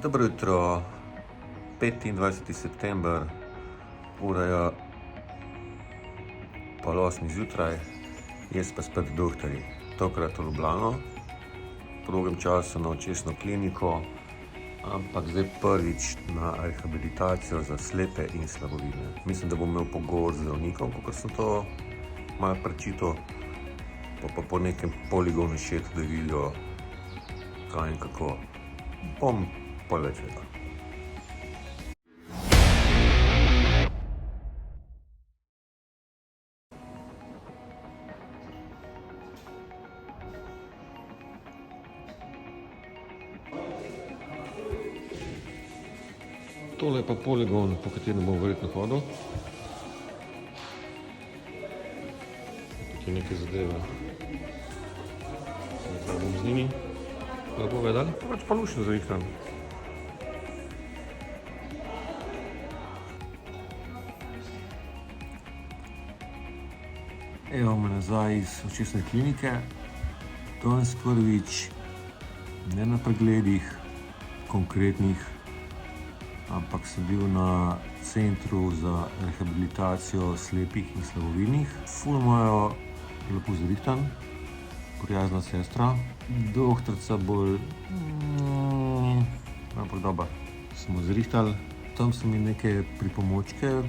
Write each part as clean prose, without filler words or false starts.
Dobro jutro, 25. september, ura je pol 8 zjutraj, jaz pa spet v Dohtarji, tokrat v Ljubljano, v drugem času na očesno kliniko, ampak zdaj prvič na rehabilitacijo za slepe in slabovidne. Mislim, da bom imel pogovor z zdravnikom, kakor sem to malo prečital, pa po nekem poligonu šet, da vidijo kaj in kako. Bom pol več vedel. Tole je pa poligon, po katerem bom verjetno hodil. Tukaj neke zadeve. Zdaj bom z njimi. Lepo vedel, pa pač pa lušno zavihtam. Evo me nazaj iz očesne klinike. Danes prvič ne na pregledih konkretnih, ampak sem bil na centru za rehabilitacijo slepih in slabovidnih. Ful imajo lepo zavihtan, prijazna sestra. Doktorica bolj, ampak dobro, smo zrihtali. Tam so mi neke pripomočke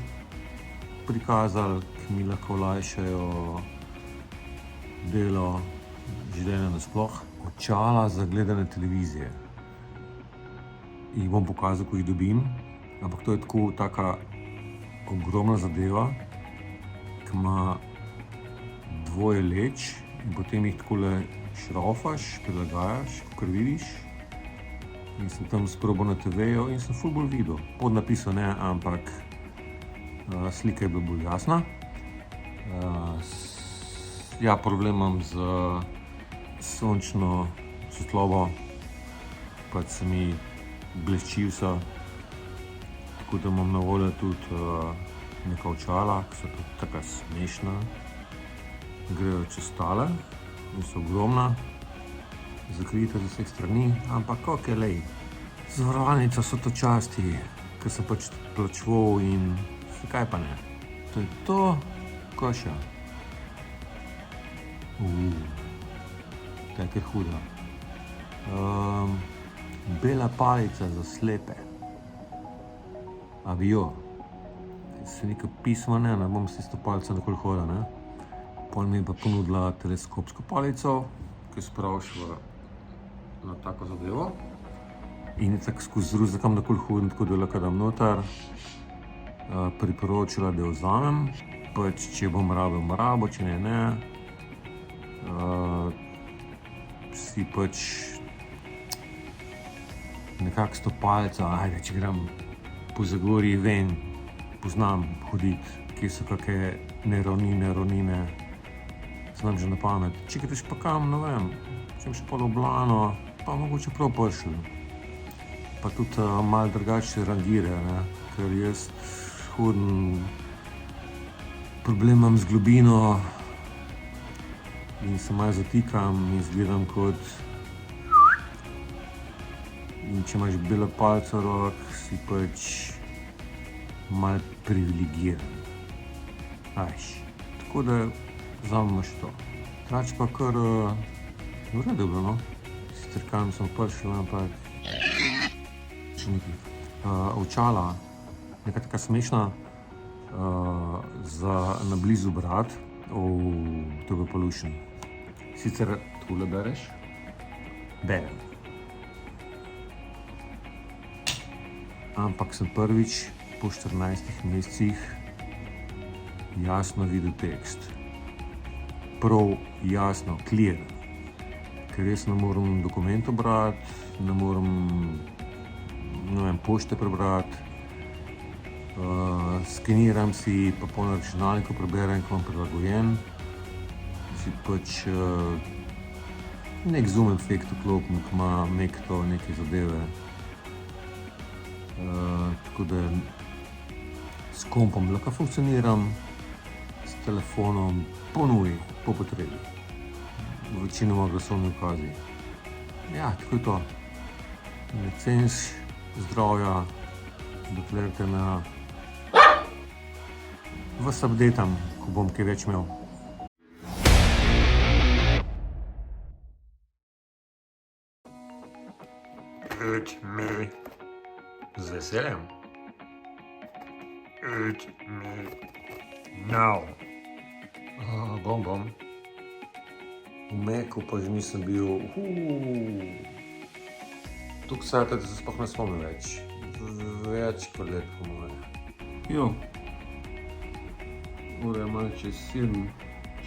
prikazali, ki mi lahko olajšajo delo, življenje nasploh. Očala za gledanje televizije. Jih bom pokazal, ko jih dobim, ampak to je tako taka ogromna zadeva, ki ima dvoje leč in potem jih takole šraufaš, prilagajaš, kakor vidiš. In sem tam sprobal na TV-ju in sem ful bolj videl. Podnapisal ne, ampak slika je bila bolj jasna. Ja, problem imam z sončno svetlobo, pač se mi blešči vse, tako da imam na voljo tudi neka očala, ki so tudi taka smešna. Grejo čez tale in so ogromna, zakrita z vseh strani, ampak okej, lej. Zavarovalnica so to časti, ker sem pač plačeval in kaj pa ne. To je to, koša. Ta je kar huda. Bela palica za slepe. Avijo. Se neka pisma ne bom s tisto palico nikoli hodil, ne. Pol mi je pa ponudila teleskopsko palico, ki spraviš na tako zadevo. In je tako skozi ruz, da kam nikoli hodim, tako da lahko dam noter. Priporočila, da jo vzamem, pač če bom rabil, če ne. Si pač nekako s to palico, ajde, če grem po Zagorji ven, poznam hoditi, kje so kakšne neravnine, znam že na pamet. Če greš pa kam, ne vem, če še pol v Ljubljano, pa mogoče prav prišel. Pa tudi malo drugače rangire, ne, ker jaz hodim, problem imam z globino in se malo zatikam in izgledam kot. In če imaš belo palico v rok, si pač malo privilegiran. Tako da vzamemo še to. Trač pa kar v redu bilo, no. Sicer kam sem prišel, ampak še nekaj. Očala, neka taka smešna, za na blizu brat. To je pa lušen. Sicer takole bereš, berem. Ampak sem prvič po 14 mesecih jasno videl tekst. Prav jasno, clear. Ker jaz ne morem dokumentov brati, ne morem, ne vem, pošte prebrati. Skeniram si, pa pol na računalniku preberem, ko imam prilagojen. Si pač nek zoom efekt vklopim, ko ima neke zadeve. Tako da s kompom lahko funkcioniram, s telefonom po nuji, po potrebi. Večinoma glasovni ukazi. Ja, tako je to. Ne ceniš zdravja, dokler te ne vas updatam, ko bom kaj več imel. Eat me. Z veseljem. Eat me. Now. Bom. V Meku pa že nisem bil. Tukaj sajte, da se sploh ne spomnim več. Več kot let po moje. Jo. Ura je malo čez 7,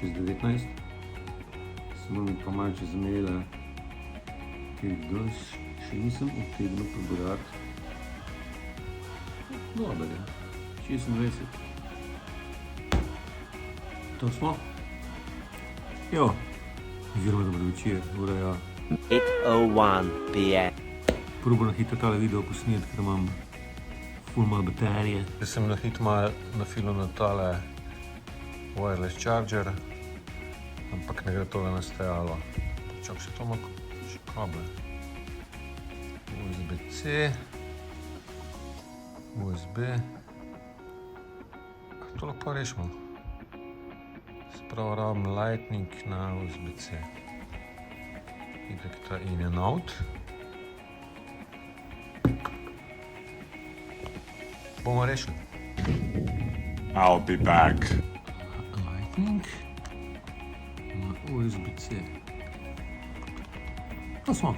čez 19. Smo mi pa malo čez maile. Kaj danes še nisem utegnil prebrati. Dober je. 26. To smo? Jo. Oziroma dobro večer, ura je 8:01 p.m. Probo na hitro tale video posneti, ker imam ful malo baterije. Jaz sem na hitro malo nafilil na tale wireless charger, ampak ne gre tole nastajalo. Čak še to ima še kable. USB-C, USB. To lahko rešimo. Spravo rabim Lightning na USB-C. Itak ta in and out. Bomo rešili. I'll be back. Lightning na USB-C. To smo.